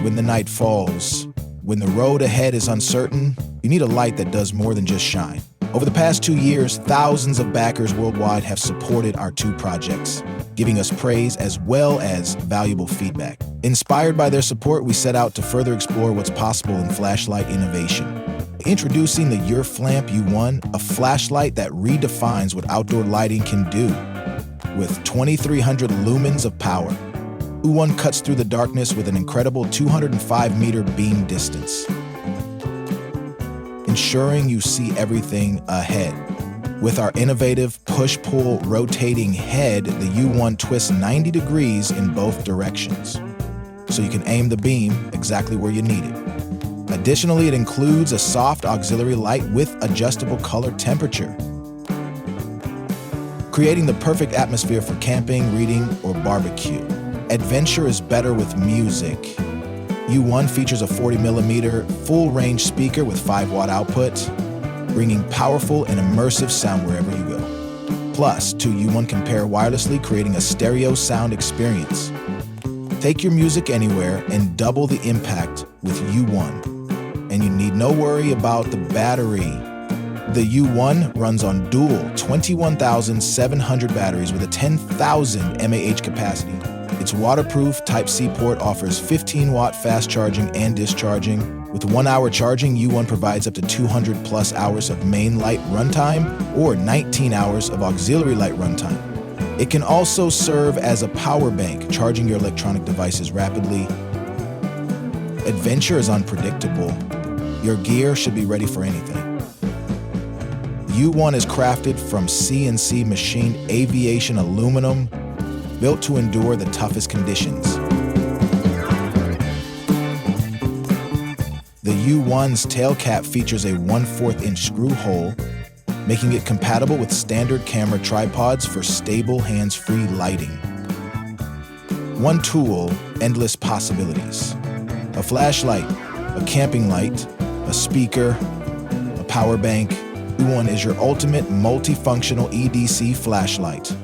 when the night falls, when the road ahead is uncertain, you need a light that does more than just shine. Over the past 2 years, thousands of backers worldwide have supported our 2 projects, giving us praise as well as valuable feedback. Inspired by their support, we set out to further explore what's possible in flashlight innovation. Introducing the urFlamp U1, a flashlight that redefines what outdoor lighting can do. With 2,300 lumens of power, U1 cuts through the darkness with an incredible 205-meter beam distance, ensuring you see everything ahead. With our innovative push-pull rotating head, the U1 twists 90 degrees in both directions, so you can aim the beam exactly where you need it. Additionally, it includes a soft auxiliary light with adjustable color temperature, creating the perfect atmosphere for camping, reading, or barbecue. Adventure is better with music. U1 features a 40mm full-range speaker with 5-watt output, bringing powerful and immersive sound wherever you go. Plus, 2 U1 can pair wirelessly, creating a stereo sound experience. Take your music anywhere and double the impact with U1. And you need no worry about the battery. The U1 runs on dual 21,700 batteries with a 10,000 mAh capacity. Its waterproof Type-C port offers 15-watt fast charging and discharging. With 1-hour charging, U1 provides up to 200+ hours of main light runtime or 19 hours of auxiliary light runtime. It can also serve as a power bank, charging your electronic devices rapidly. Adventure is unpredictable. Your gear should be ready for anything. U1 is crafted from CNC-machined aviation aluminum, built to endure the toughest conditions. The U1's tail cap features a 1/4-inch screw hole, making it compatible with standard camera tripods for stable hands-free lighting. One tool, endless possibilities. A flashlight, a camping light, a speaker, a power bank. U1 is your ultimate multifunctional EDC flashlight.